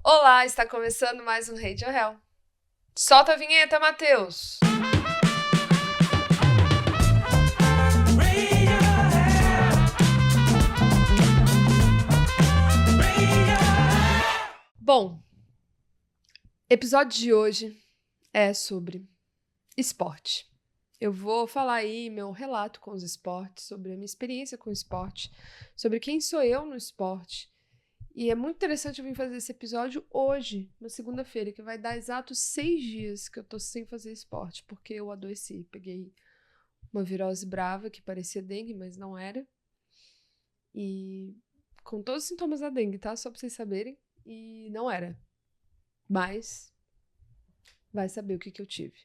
Olá, está começando mais um Radio Hell. Solta a vinheta, Matheus! Bom, episódio de hoje é sobre esporte. Eu vou falar aí meu relato com os esportes, sobre a minha experiência com o esporte, sobre quem sou eu no esporte. E é muito interessante eu vir fazer esse episódio hoje, na segunda-feira, que vai dar exatos 6 dias que eu tô sem fazer esporte, porque eu adoeci. Peguei uma virose brava que parecia dengue, mas não era. E com todos os sintomas da dengue, tá? Só pra vocês saberem. E não era. Mas vai saber o que eu tive.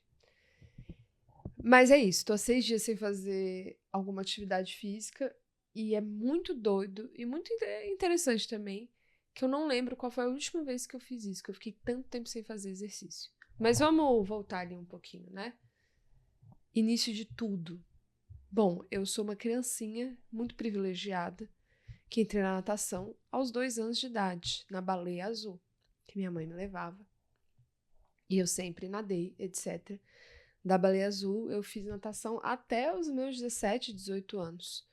Mas é isso, tô há 6 dias sem fazer alguma atividade física. E é muito doido e muito interessante também que eu não lembro qual foi a última vez que eu fiz isso, que eu fiquei tanto tempo sem fazer exercício. Mas vamos voltar ali um pouquinho, né? Início de tudo. Bom, eu sou uma criancinha muito privilegiada que entrei na natação aos 2 anos de idade, na Baleia Azul, que minha mãe me levava. E eu sempre nadei, etc. Da Baleia Azul, eu fiz natação até os meus 17, 18 anos.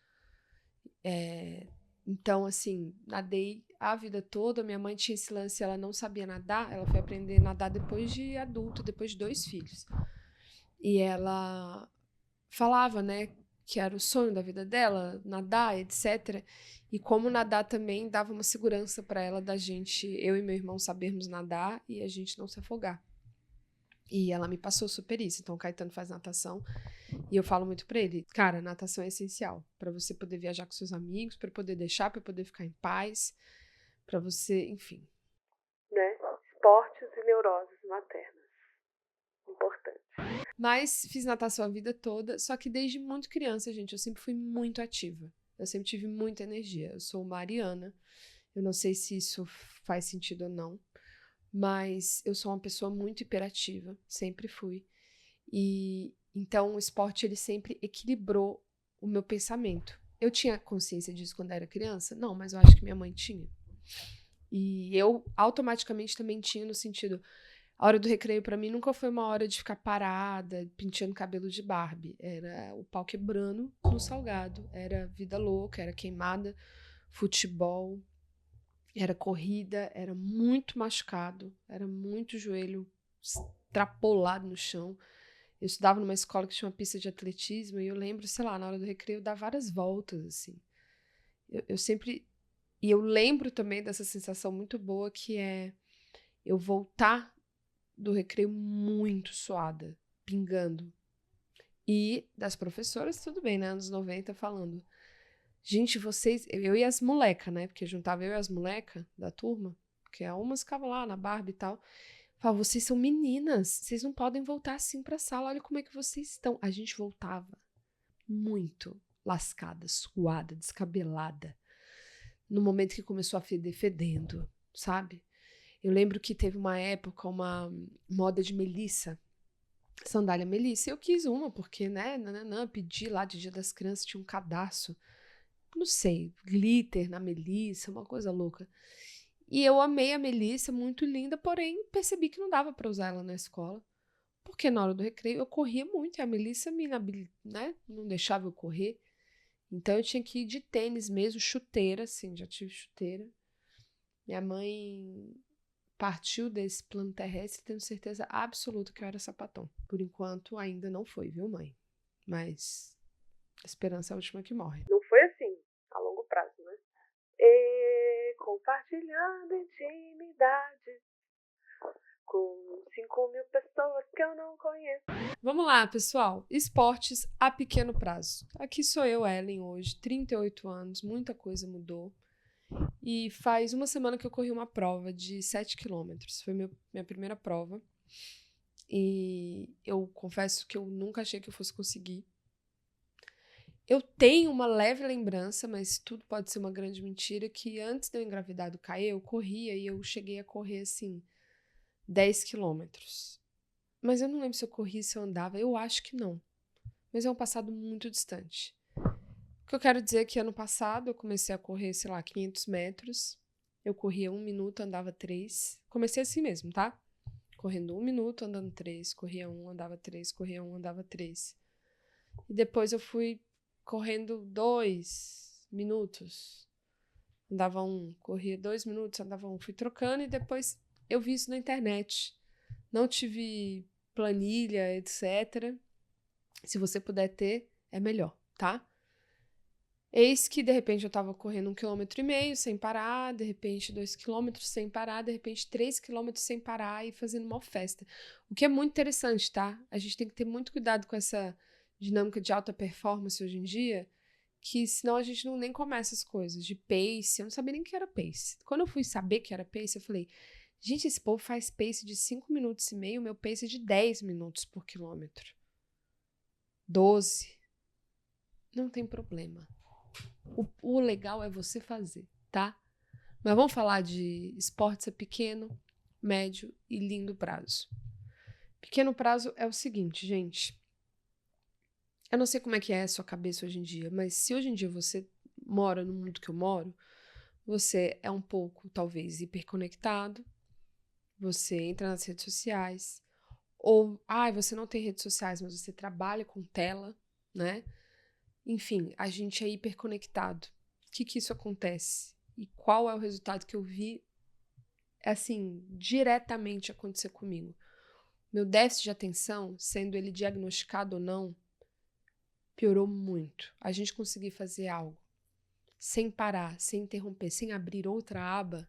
Então, assim, nadei a vida toda. Minha mãe tinha esse lance, ela não sabia nadar, ela foi aprender a nadar depois de adulta, depois de 2 filhos. E ela falava, né, que era o sonho da vida dela, nadar, etc. E como nadar também dava uma segurança para ela da gente, eu e meu irmão, sabermos nadar e a gente não se afogar. E ela me passou super isso. Então, o Caetano faz natação. E eu falo muito pra ele, cara, natação é essencial pra você poder viajar com seus amigos, pra poder deixar, pra poder ficar em paz, pra você, enfim. Né? Esportes e neuroses maternas. Importante. Mas fiz natação a vida toda, só que desde muito criança, gente, eu sempre fui muito ativa. Eu sempre tive muita energia. Eu sou uma ariana. Eu não sei se isso faz sentido ou não, mas eu sou uma pessoa muito hiperativa, sempre fui. E então o esporte ele sempre equilibrou o meu pensamento. Eu tinha consciência disso quando era criança? Não, mas eu acho que minha mãe tinha. E eu automaticamente também tinha no sentido, a hora do recreio pra mim nunca foi uma hora de ficar parada, penteando cabelo de Barbie. Era o pau quebrando no salgado, era vida louca, era queimada, futebol, era corrida, era muito machucado, era muito joelho extrapolado no chão. Eu estudava numa escola que tinha uma pista de atletismo e eu lembro, sei lá, na hora do recreio, dar várias voltas, assim. Eu sempre... E eu lembro também dessa sensação muito boa que é eu voltar do recreio muito suada, pingando. E das professoras, tudo bem, né? Anos 90 falando. Gente, vocês... Eu e as molecas, né? Porque juntava eu e as molecas da turma, porque umas ficavam lá na Barbie e tal. Fala, vocês são meninas, vocês não podem voltar assim pra sala, olha como é que vocês estão. A gente voltava muito lascada, suada, descabelada, no momento que começou a feder, fedendo, sabe? Eu lembro que teve uma época, uma moda de melissa, sandália melissa, eu quis uma, porque, né, pedi lá de Dia das Crianças, tinha um cadarço, não sei, glitter na melissa, uma coisa louca. E eu amei a Melissa, muito linda, porém percebi que não dava para usar ela na escola. Porque na hora do recreio eu corria muito e a Melissa né, não deixava eu correr. Então eu tinha que ir de tênis mesmo, chuteira, assim, já tive chuteira. Minha mãe partiu desse plano terrestre tendo certeza absoluta que eu era sapatão. Por enquanto ainda não foi, viu, mãe? Mas a esperança é a última que morre. Não foi assim, a longo prazo, né? Compartilhando intimidade com 5.000 pessoas que eu não conheço. Vamos lá, pessoal. Esportes a pequeno prazo. Aqui sou eu, Ellen, hoje, 38 anos, muita coisa mudou. E faz uma semana que eu corri uma prova de 7 quilômetros. Foi minha primeira prova. E eu confesso que eu nunca achei que eu fosse conseguir. Eu tenho uma leve lembrança, mas tudo pode ser uma grande mentira, que antes de eu engravidar do Caê, eu corria e eu cheguei a correr, assim, 10 quilômetros. Mas eu não lembro se eu corria, se eu andava. Eu acho que não. Mas é um passado muito distante. O que eu quero dizer é que ano passado eu comecei a correr, sei lá, 500 metros. Eu corria 1 minuto, andava 3. Comecei assim mesmo, tá? Correndo 1 minuto, andando 3. Corria 1, andava 3. Corria 1, andava 3. E depois eu fui correndo 2 minutos. Andava 1. Corria 2 minutos, andava 1. Fui trocando e depois eu vi isso na internet. Não tive planilha, etc. Se você puder ter, é melhor, tá? Eis que, de repente, eu tava correndo 1,5 km sem parar, de repente 2 km sem parar, de repente 3 km sem parar e fazendo uma festa. O que é muito interessante, tá? A gente tem que ter muito cuidado com essa dinâmica de alta performance hoje em dia, que senão a gente não nem começa as coisas. De pace, eu não sabia nem que era pace. Quando eu fui saber que era pace, eu falei, gente, esse povo faz pace de 5,5 minutos, o meu pace é de 10 minutos por quilômetro. 12. Não tem problema. O legal é você fazer, tá? Mas vamos falar de esportes a pequeno, médio e lindo prazo. Pequeno prazo é o seguinte, gente. Eu não sei como é que é a sua cabeça hoje em dia, mas se hoje em dia você mora no mundo que eu moro, você é um pouco, talvez, hiperconectado, você entra nas redes sociais, ou, você não tem redes sociais, mas você trabalha com tela, né? Enfim, a gente é hiperconectado. O que isso acontece? E qual é o resultado que eu vi, assim, diretamente acontecer comigo? Meu déficit de atenção, sendo ele diagnosticado ou não, piorou muito. A gente conseguir fazer algo sem parar, sem interromper, sem abrir outra aba,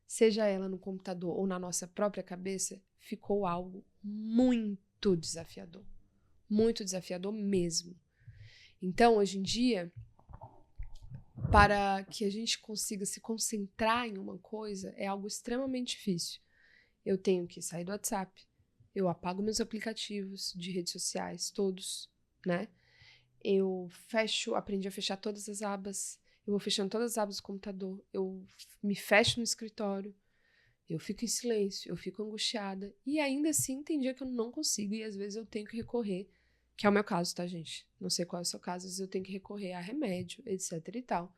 seja ela no computador ou na nossa própria cabeça, ficou algo muito desafiador. Muito desafiador mesmo. Então, hoje em dia, para que a gente consiga se concentrar em uma coisa, é algo extremamente difícil. Eu tenho que sair do WhatsApp, eu apago meus aplicativos de redes sociais, todos, né? Eu aprendi a fechar todas as abas, eu vou fechando todas as abas do computador, eu me fecho no escritório, eu fico em silêncio, eu fico angustiada, e ainda assim tem dia que eu não consigo, e às vezes eu tenho que recorrer, que é o meu caso, tá, gente? Não sei qual é o seu caso, às vezes eu tenho que recorrer a remédio, etc e tal.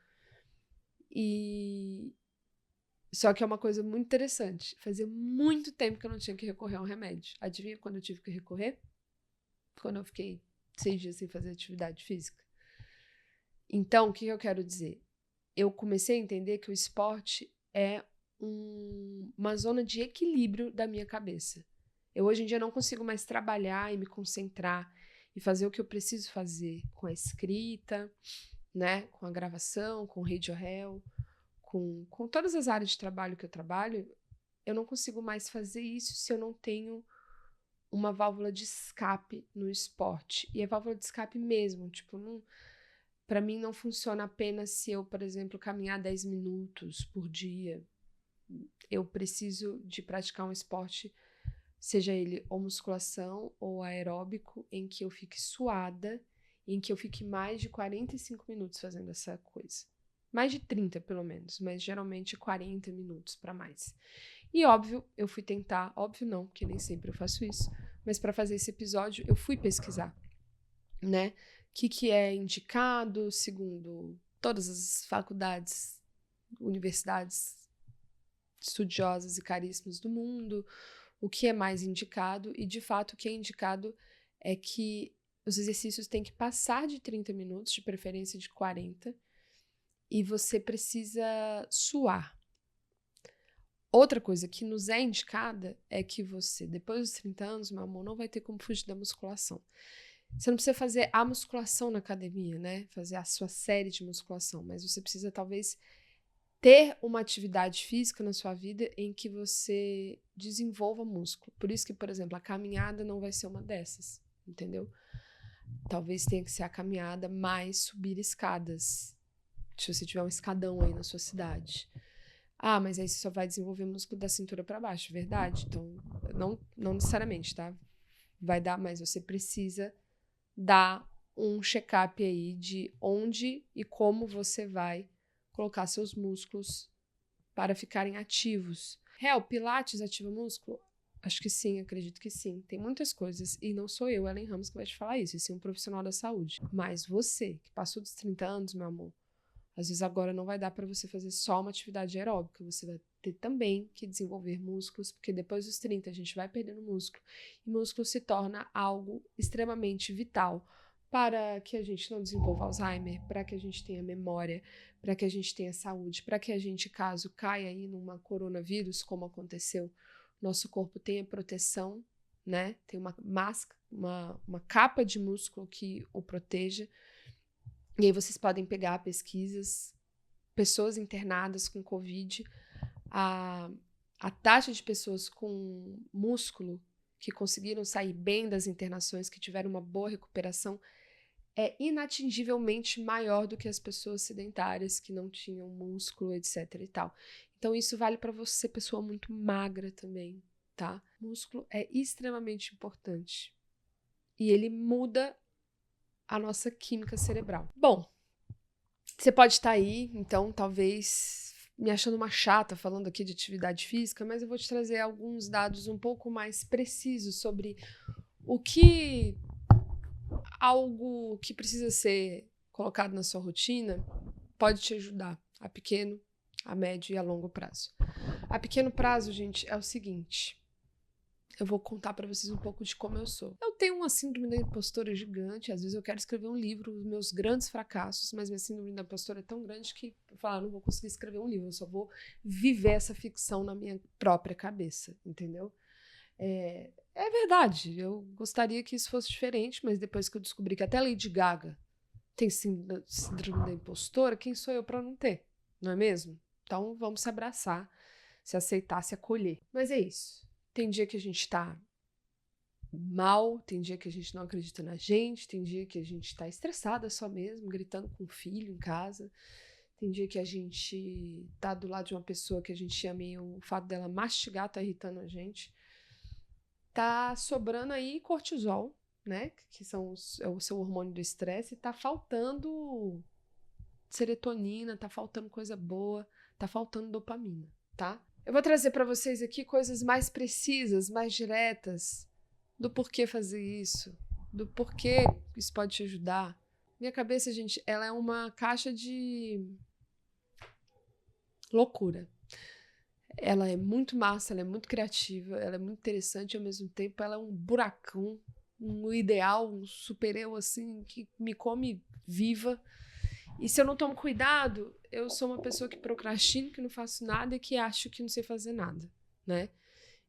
Só que é uma coisa muito interessante. Fazia muito tempo que eu não tinha que recorrer a um remédio. Adivinha quando eu tive que recorrer? Quando eu fiquei 6 dias sem fazer atividade física. Então, o que eu quero dizer? Eu comecei a entender que o esporte é uma zona de equilíbrio da minha cabeça. Eu hoje em dia não consigo mais trabalhar e me concentrar e fazer o que eu preciso fazer com a escrita, né, com a gravação, com o RadioHell, com todas as áreas de trabalho que eu trabalho. Eu não consigo mais fazer isso se eu não tenho uma válvula de escape no esporte. E é válvula de escape mesmo, tipo, para mim não funciona apenas se eu, por exemplo, caminhar 10 minutos por dia. Eu preciso de praticar um esporte, seja ele ou musculação ou aeróbico, em que eu fique suada, em que eu fique mais de 45 minutos fazendo essa coisa. Mais de 30, pelo menos, mas geralmente 40 minutos para mais. E óbvio, eu fui tentar, óbvio não, porque nem sempre eu faço isso, mas para fazer esse episódio eu fui pesquisar, né? O que é indicado segundo todas as faculdades, universidades estudiosas e caríssimas do mundo, o que é mais indicado, e de fato o que é indicado é que os exercícios têm que passar de 30 minutos, de preferência de 40, e você precisa suar. Outra coisa que nos é indicada é que você, depois dos 30 anos, meu amor, não vai ter como fugir da musculação. Você não precisa fazer a musculação na academia, né? Fazer a sua série de musculação, mas você precisa talvez ter uma atividade física na sua vida em que você desenvolva músculo. Por isso que, por exemplo, a caminhada não vai ser uma dessas, entendeu? Talvez tenha que ser a caminhada mais subir escadas, se você tiver um escadão aí na sua cidade. Mas aí você só vai desenvolver músculo da cintura para baixo, verdade? Então, não necessariamente, tá? Vai dar, mas você precisa dar um check-up aí de onde e como você vai colocar seus músculos para ficarem ativos. Pilates ativa músculo? Acho que sim, acredito que sim. Tem muitas coisas, e não sou eu, Ellen Ramos, que vai te falar isso, e sim um profissional da saúde. Mas você, que passou dos 30 anos, meu amor, Às vezes agora não vai dar para você fazer só uma atividade aeróbica, você vai ter também que desenvolver músculos, porque depois dos 30 a gente vai perdendo músculo, e músculo se torna algo extremamente vital para que a gente não desenvolva Alzheimer, para que a gente tenha memória, para que a gente tenha saúde, para que a gente, caso caia aí numa coronavírus, como aconteceu, nosso corpo tenha proteção, né? Tem uma máscara, uma capa de músculo que o proteja. E aí vocês podem pegar pesquisas, pessoas internadas com Covid, a taxa de pessoas com músculo que conseguiram sair bem das internações, que tiveram uma boa recuperação, é inatingivelmente maior do que as pessoas sedentárias que não tinham músculo, etc e tal. Então isso vale para você, pessoa muito magra também, tá? Músculo é extremamente importante. E ele muda a nossa química cerebral. Bom, você pode estar aí, então, talvez me achando uma chata falando aqui de atividade física, mas eu vou te trazer alguns dados um pouco mais precisos sobre o que algo que precisa ser colocado na sua rotina pode te ajudar a pequeno, a médio e a longo prazo. A pequeno prazo, gente, é o seguinte. Eu vou contar para vocês um pouco de como eu sou. Eu tenho uma síndrome da impostora gigante. Às vezes eu quero escrever um livro, os meus grandes fracassos, mas minha síndrome da impostora é tão grande que eu falo, não vou conseguir escrever um livro, eu só vou viver essa ficção na minha própria cabeça, entendeu? É verdade, eu gostaria que isso fosse diferente, mas depois que eu descobri que até Lady Gaga tem síndrome da impostora, quem sou eu para não ter, não é mesmo? Então vamos se abraçar, se aceitar, se acolher. Mas é isso. Tem dia que a gente tá mal, tem dia que a gente não acredita na gente, tem dia que a gente tá estressada só mesmo, gritando com o filho em casa, tem dia que a gente tá do lado de uma pessoa que a gente ama e o fato dela mastigar tá irritando a gente. Tá sobrando aí cortisol, né, que é o seu hormônio do estresse, e tá faltando serotonina, tá faltando coisa boa, tá faltando dopamina, tá? Eu vou trazer para vocês aqui coisas mais precisas, mais diretas, do porquê fazer isso, do porquê isso pode te ajudar. Minha cabeça, gente, ela é uma caixa de loucura. Ela é muito massa, ela é muito criativa, ela é muito interessante e ao mesmo tempo ela é um buracão, um ideal, um super eu assim, que me come viva. E se eu não tomo cuidado, eu sou uma pessoa que procrastino, que não faço nada e que acho que não sei fazer nada, né?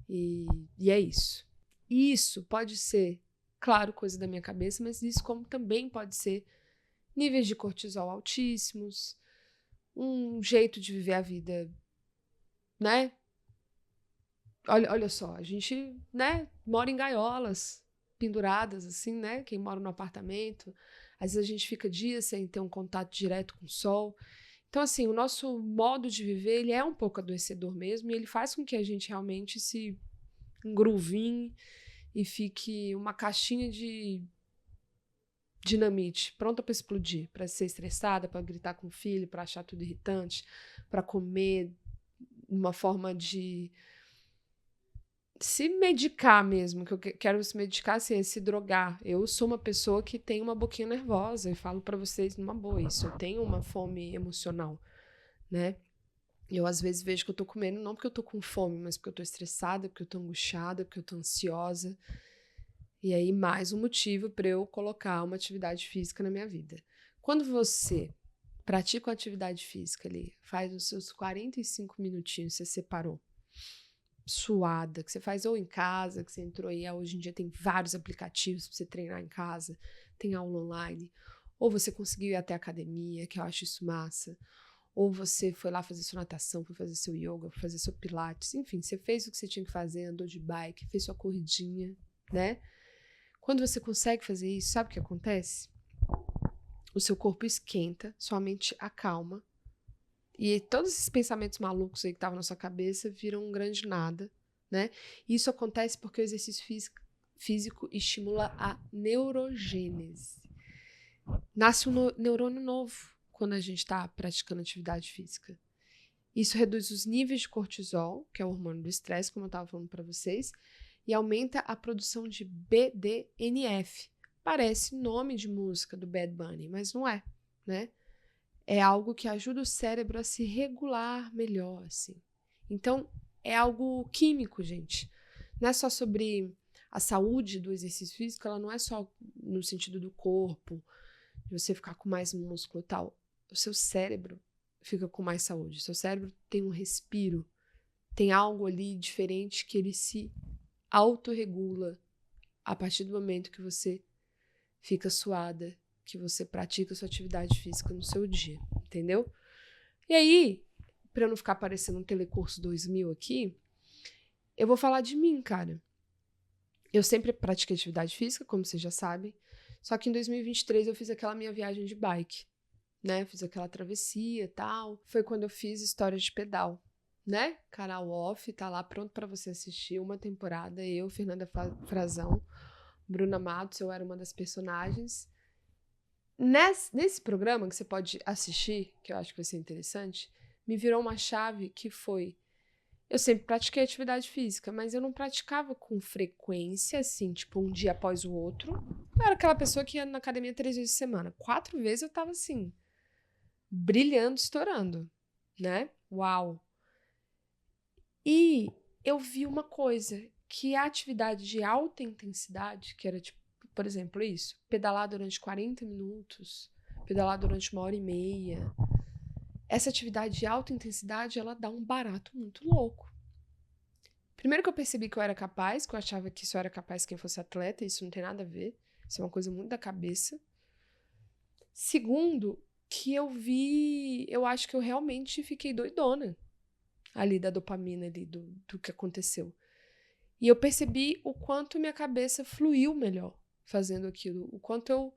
E é isso. Isso pode ser, claro, coisa da minha cabeça, mas isso como também pode ser níveis de cortisol altíssimos, um jeito de viver a vida, né? Olha só, a gente, né, mora em gaiolas penduradas, assim, né? Quem mora no apartamento, às vezes a gente fica dias sem ter um contato direto com o sol. Então, assim, o nosso modo de viver, ele é um pouco adoecedor mesmo, e ele faz com que a gente realmente se engruvinhe e fique uma caixinha de dinamite, pronta para explodir, para ser estressada, para gritar com o filho, para achar tudo irritante, para comer uma forma de se medicar mesmo, que eu quero se medicar assim, é se drogar. Eu sou uma pessoa que tem uma boquinha nervosa e falo para vocês numa boa isso, eu tenho uma fome emocional, né? Eu às vezes vejo que eu tô comendo não porque eu tô com fome, mas porque eu tô estressada, porque eu tô angustiada, porque eu tô ansiosa. E aí mais um motivo para eu colocar uma atividade física na minha vida. Quando você pratica uma atividade física ali, faz os seus 45 minutinhos, você separou, suada, que você faz ou em casa, que você entrou aí, hoje em dia tem vários aplicativos para você treinar em casa, tem aula online, ou você conseguiu ir até a academia, que eu acho isso massa, ou você foi lá fazer sua natação, foi fazer seu yoga, foi fazer seu pilates, enfim, você fez o que você tinha que fazer, andou de bike, fez sua corridinha, né? Quando você consegue fazer isso, sabe o que acontece? O seu corpo esquenta, sua mente acalma, e todos esses pensamentos malucos aí que estavam na sua cabeça viram um grande nada, né? E isso acontece porque o exercício físico estimula a neurogênese. Nasce um neurônio novo quando a gente está praticando atividade física. Isso reduz os níveis de cortisol, que é o hormônio do estresse, como eu estava falando para vocês, e aumenta a produção de BDNF. Parece nome de música do Bad Bunny, mas não é, né? é algo que ajuda o cérebro a se regular melhor, assim. Então, é algo químico, gente. Não é só sobre a saúde do exercício físico, ela não é só no sentido do corpo, de você ficar com mais músculo e tal. O seu cérebro fica com mais saúde. O seu cérebro tem um respiro, tem algo ali diferente que ele se autorregula a partir do momento que você fica suada, que você pratica sua atividade física no seu dia, entendeu? E aí, para não ficar parecendo um Telecurso 2000 aqui, eu vou falar de mim, cara. Eu sempre pratiquei atividade física, como vocês já sabem, só que em 2023 eu fiz aquela minha viagem de bike, né? Fiz aquela travessia e tal. Foi quando eu fiz História de Pedal, né? Canal off, tá lá pronto para você assistir uma temporada. Eu, Fernanda Frazão, Bruna Matos, eu era uma das personagens. Nesse programa que você pode assistir, que eu acho que vai ser interessante, me virou uma chave que foi... Eu sempre pratiquei atividade física, mas eu não praticava com frequência, assim, tipo, um dia após o outro. Eu era aquela pessoa que ia na academia 3 vezes por semana. 4 vezes eu tava, assim, brilhando, estourando, né? Uau! E eu vi uma coisa, que a atividade de alta intensidade, que era, tipo, por exemplo, isso, pedalar durante 40 minutos, pedalar durante 1h30, essa atividade de alta intensidade, ela dá um barato muito louco. Primeiro que eu percebi que eu era capaz, que eu achava que só era capaz quem fosse atleta, isso não tem nada a ver, isso é uma coisa muito da cabeça. Segundo, que eu acho que eu realmente fiquei doidona ali da dopamina ali, do que aconteceu. E eu percebi o quanto minha cabeça fluiu melhor fazendo aquilo, o quanto eu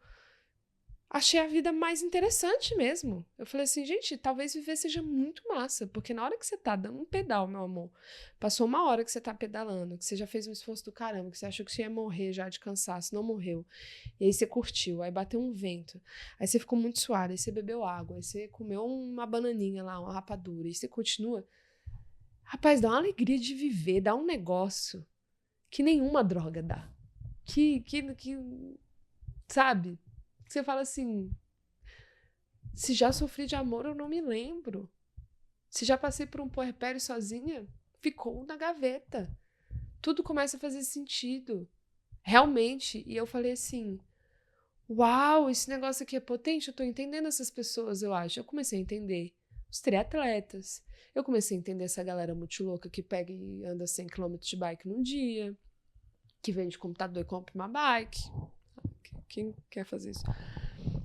achei a vida mais interessante mesmo. Eu falei assim, gente, talvez viver seja muito massa, porque na hora que você tá dando um pedal, meu amor, passou 1 hora que você tá pedalando, que você já fez um esforço do caramba, que você achou que você ia morrer já de cansaço, não morreu. E aí você curtiu, aí bateu um vento, aí você ficou muito suado, aí você bebeu água, aí você comeu uma bananinha lá, uma rapadura, e você continua. Rapaz, dá uma alegria de viver, dá um negócio que nenhuma droga dá. Que sabe? Você fala assim, se já sofri de amor, eu não me lembro. Se já passei por um puerpério sozinha, ficou na gaveta. Tudo começa a fazer sentido. Realmente. E eu falei assim, uau, esse negócio aqui é potente, eu tô entendendo essas pessoas, eu acho. Eu comecei a entender os triatletas. Eu comecei a entender essa galera muito louca que pega e anda 100 km de bike num dia, que vende computador e compra uma bike. Quem quer fazer isso?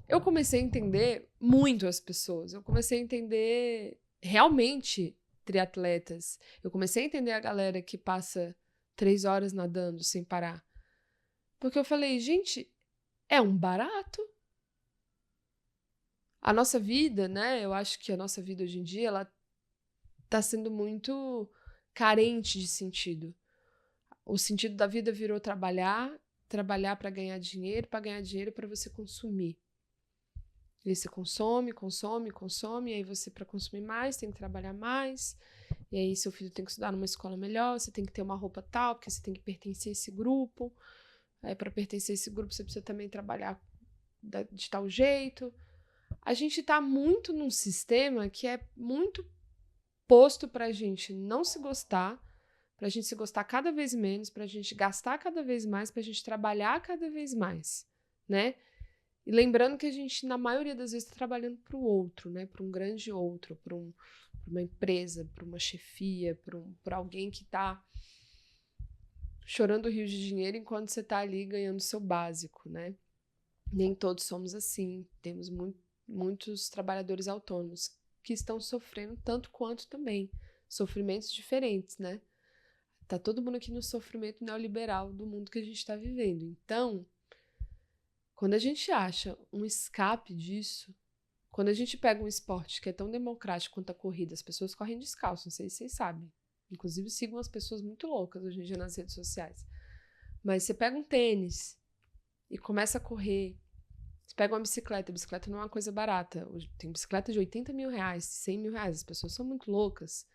Eu comecei a entender muito as pessoas. Eu comecei a entender realmente triatletas. Eu comecei a entender a galera que passa 3 horas nadando sem parar. Porque eu falei, gente, é um barato. A nossa vida, né? Eu acho que a nossa vida hoje em dia, ela tá sendo muito carente de sentido. O sentido da vida virou trabalhar para ganhar dinheiro para você consumir. E aí você consome, e aí você, para consumir mais, tem que trabalhar mais, e aí seu filho tem que estudar numa escola melhor, você tem que ter uma roupa tal, porque você tem que pertencer a esse grupo, aí para pertencer a esse grupo você precisa também trabalhar de tal jeito. A gente tá muito num sistema que é muito posto pra gente não se gostar, pra gente se gostar cada vez menos, pra gente gastar cada vez mais, pra gente trabalhar cada vez mais, né? E lembrando que a gente, na maioria das vezes, está trabalhando para o outro, né? Para um grande outro, para uma empresa, para uma chefia, para alguém que está chorando rios de dinheiro enquanto você está ali ganhando seu básico, né? Nem todos somos assim. Temos muitos trabalhadores autônomos que estão sofrendo tanto quanto também. Sofrimentos diferentes, né? Tá todo mundo aqui no sofrimento neoliberal do mundo que a gente está vivendo. Então, quando a gente acha um escape disso, quando a gente pega um esporte que é tão democrático quanto a corrida, as pessoas correm descalço, não sei se vocês sabem. Inclusive, sigam as pessoas muito loucas hoje em dia nas redes sociais. Mas você pega um tênis e começa a correr. Você pega uma bicicleta, a bicicleta não é uma coisa barata. Tem bicicleta de 80 mil reais, 100 mil reais. As pessoas são muito loucas.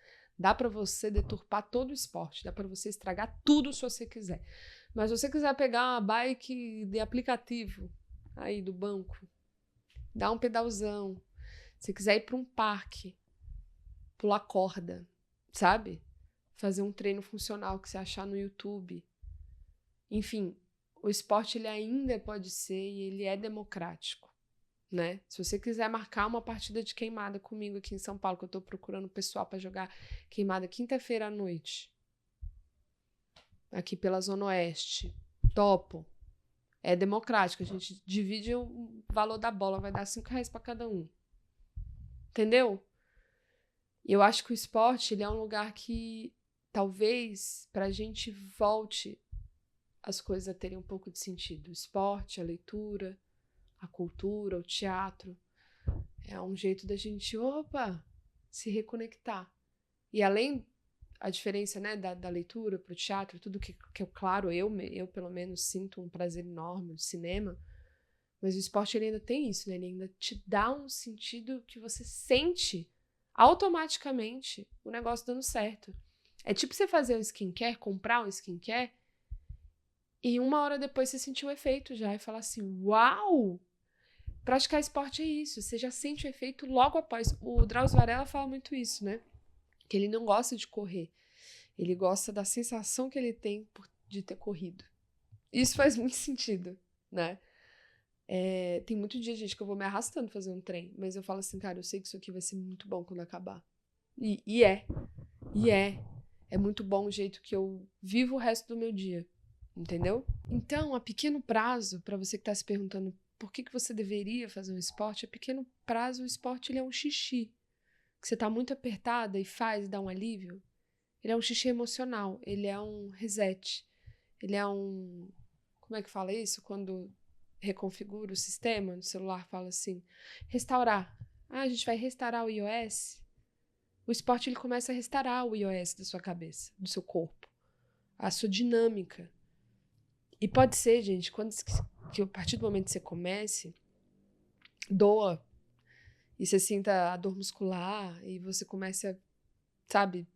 Dá pra você deturpar todo o esporte, dá pra você estragar tudo se você quiser. Mas se você quiser pegar uma bike de aplicativo aí do banco, dar um pedalzão, Se quiser ir para um parque, pular corda, sabe? Fazer um treino funcional que você achar no YouTube. Enfim, o esporte ele ainda pode ser e ele é democrático, né? Se você quiser marcar uma partida de queimada comigo aqui em São Paulo, que eu tô procurando pessoal para jogar queimada quinta-feira à noite, aqui pela Zona Oeste, topo. É democrático, a gente divide o valor da bola, vai dar R$5 para cada um. Entendeu? E eu acho que o esporte ele é um lugar que talvez pra gente volte as coisas a terem um pouco de sentido. O esporte, a leitura, a cultura, o teatro. É um jeito da gente, se reconectar. E além a diferença, né, da leitura para o teatro, tudo que eu, claro, eu pelo menos sinto um prazer enorme no cinema, mas o esporte ele ainda tem isso, né? Ele ainda te dá um sentido que você sente automaticamente o negócio dando certo. É tipo você fazer um skincare, comprar um skincare, e 1 hora depois você sentir o efeito já e falar assim, uau! Praticar esporte é isso, você já sente o efeito logo após. O Drauzio Varela fala muito isso, né? Que ele não gosta de correr. Ele gosta da sensação que ele tem de ter corrido. Isso faz muito sentido, né? Tem muito dia, gente, que eu vou me arrastando fazer um trem, mas eu falo assim, cara, eu sei que isso aqui vai ser muito bom quando acabar. E é. É muito bom o jeito que eu vivo o resto do meu dia, entendeu? Então, a pequeno prazo, para você que tá se perguntando por que você deveria fazer um esporte, a pequeno prazo, o esporte ele é um xixi. Que você tá muito apertada e faz e dá um alívio. Ele é um xixi emocional, ele é um reset. Ele é um... Como é que fala isso? Quando reconfigura o sistema no celular, fala assim, restaurar. A gente vai restaurar o iOS. O esporte ele começa a restaurar o iOS da sua cabeça, do seu corpo, a sua dinâmica. E pode ser, gente, que a partir do momento que você comece, doa, e você sinta a dor muscular, e você comece a, sabe,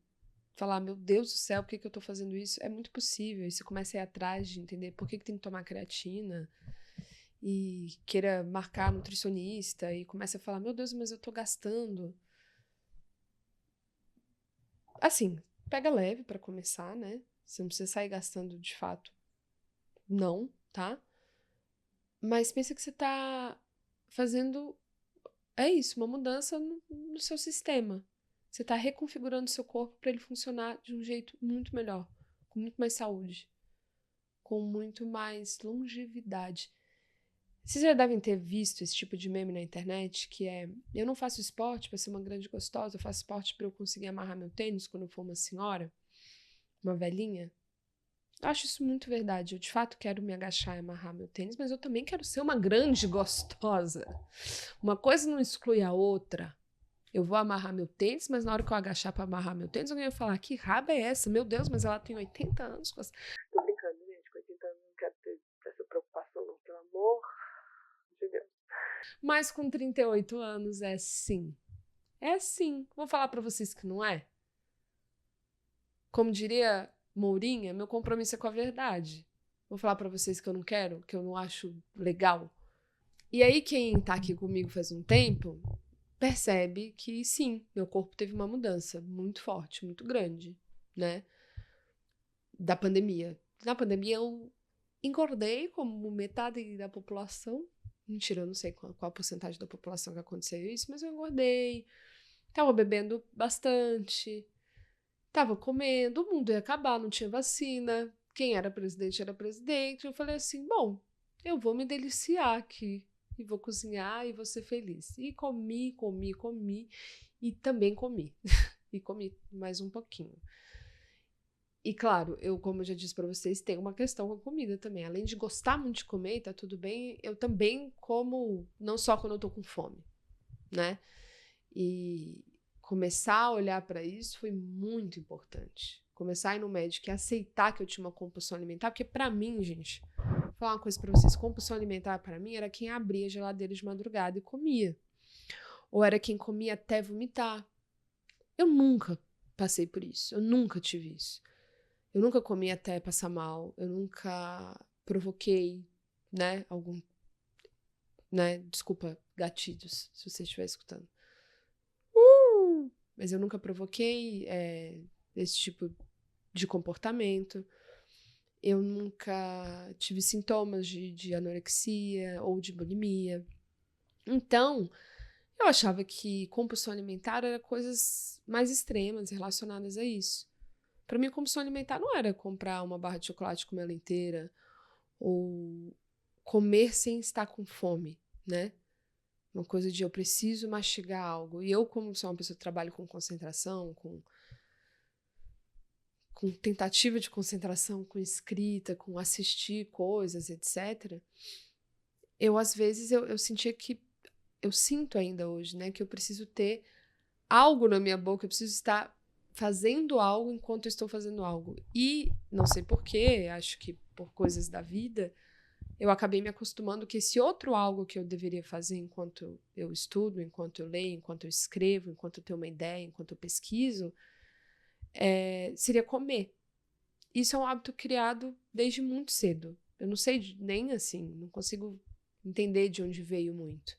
falar, meu Deus do céu, por que eu tô fazendo isso? É muito possível. E você começa a ir atrás de entender por que tem que tomar creatina, e queira marcar nutricionista, e começa a falar, meu Deus, mas eu tô gastando. Assim, pega leve pra começar, né? Você não precisa sair gastando de fato. Não, tá? Mas pensa que você tá fazendo, isso, uma mudança no seu sistema. Você tá reconfigurando o seu corpo para ele funcionar de um jeito muito melhor, com muito mais saúde, com muito mais longevidade. Vocês já devem ter visto esse tipo de meme na internet, que é, eu não faço esporte para ser uma grande gostosa, eu faço esporte para eu conseguir amarrar meu tênis quando eu for uma senhora, uma velhinha. Eu acho isso muito verdade. Eu, de fato, quero me agachar e amarrar meu tênis, mas eu também quero ser uma grande gostosa. Uma coisa não exclui a outra. Eu vou amarrar meu tênis, mas na hora que eu agachar para amarrar meu tênis, alguém vai falar, que raba é essa? Meu Deus, mas ela tem 80 anos. Tô brincando, gente. Com 80 anos não quero ter essa preocupação, não, pelo amor de Deus. Mas com 38 anos é sim. É sim. Vou falar para vocês que não é. Como diria Mourinha, meu compromisso é com a verdade. Vou falar pra vocês que eu não quero, que eu não acho legal. E aí quem tá aqui comigo faz um tempo, percebe que sim, meu corpo teve uma mudança muito forte, muito grande, né? Da pandemia. Na pandemia eu engordei como metade da população. Mentira, eu não sei qual a porcentagem da população que aconteceu isso, mas eu engordei. Tava bebendo bastante. Tava comendo, o mundo ia acabar, não tinha vacina. Quem era presidente era presidente. Eu falei assim, bom, eu vou me deliciar aqui. E vou cozinhar e vou ser feliz. E comi. E também comi. E comi mais um pouquinho. E claro, eu, como eu já disse pra vocês, tenho uma questão com a comida também. Além de gostar muito de comer, tá tudo bem, eu também como, não só quando eu tô com fome, né? E começar a olhar para isso foi muito importante. Começar a ir no médico e aceitar que eu tinha uma compulsão alimentar, porque pra mim, gente, vou falar uma coisa pra vocês, compulsão alimentar pra mim era quem abria a geladeira de madrugada e comia. Ou era quem comia até vomitar. Eu nunca passei por isso, eu nunca tive isso. Eu nunca comi até passar mal, eu nunca provoquei, né, desculpa, gatilhos, se você estiver escutando. mas eu nunca provoquei esse tipo de comportamento. Eu nunca tive sintomas de anorexia ou de bulimia. Então, eu achava que compulsão alimentar era coisas mais extremas relacionadas a isso. Para mim, compulsão alimentar não era comprar uma barra de chocolate e comer ela inteira, ou comer sem estar com fome, né? Uma coisa de eu preciso mastigar algo. E eu, como sou uma pessoa que trabalha com concentração, com tentativa de concentração, com escrita, com assistir coisas, etc., às vezes, eu sentia que, eu sinto ainda hoje, né, que eu preciso ter algo na minha boca, eu preciso estar fazendo algo enquanto eu estou fazendo algo. E, não sei porquê, acho que por coisas da vida, eu acabei me acostumando que esse outro algo que eu deveria fazer enquanto eu estudo, enquanto eu leio, enquanto eu escrevo, enquanto eu tenho uma ideia, enquanto eu pesquiso, seria comer. Isso é um hábito criado desde muito cedo. Eu não sei nem assim, não consigo entender de onde veio muito.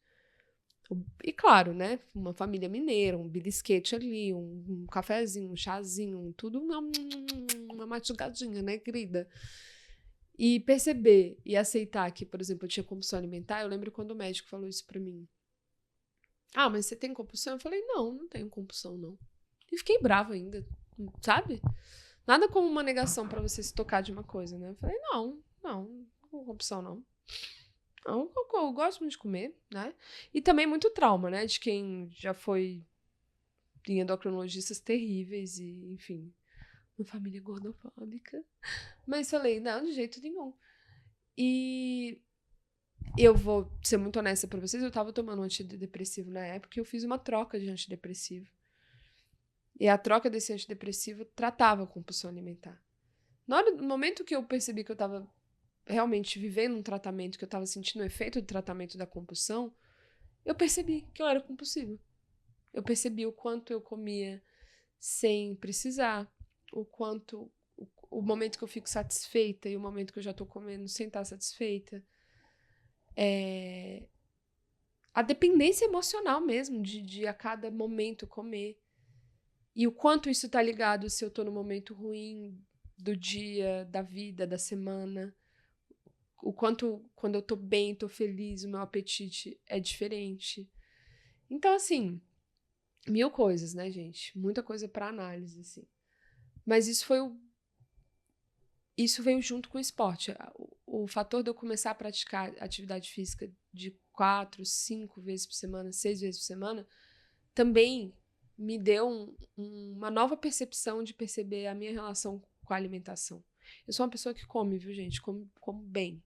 E claro, né? Uma família mineira, um belisquete ali, um cafezinho, um chazinho, tudo uma matigadinha, né, querida? E perceber e aceitar que, por exemplo, eu tinha compulsão alimentar. Eu lembro quando o médico falou isso pra mim. Ah, mas você tem compulsão? Eu falei, não tenho compulsão, não. E fiquei brava ainda, sabe? Nada como uma negação pra você se tocar de uma coisa, né? Eu falei, não tenho compulsão, não. Não, eu gosto muito de comer, né? E também muito trauma, né? De quem já foi em endocrinologistas terríveis e, enfim, uma família gordofóbica. Mas falei, não, de jeito nenhum. E eu vou ser muito honesta pra vocês, eu tava tomando um antidepressivo na época e eu fiz uma troca de antidepressivo. E a troca desse antidepressivo tratava a compulsão alimentar. No momento que eu percebi que eu tava realmente vivendo um tratamento, que eu tava sentindo o efeito do tratamento da compulsão, eu percebi que eu era compulsiva. Eu percebi o quanto eu comia sem precisar, o momento que eu fico satisfeita e o momento que eu já tô comendo sem estar satisfeita. A dependência emocional mesmo, de a cada momento comer. E o quanto isso tá ligado se eu tô no momento ruim do dia, da vida, da semana. O quanto, quando eu tô bem, tô feliz, o meu apetite é diferente. Então, assim, 1000 coisas, né, gente? Muita coisa pra análise, assim. Mas isso veio junto com o esporte. O fator de eu começar a praticar atividade física de 4, 5 vezes por semana, 6 vezes por semana, também me deu uma nova percepção de perceber a minha relação com a alimentação. Eu sou uma pessoa que come, viu, gente? Como bem.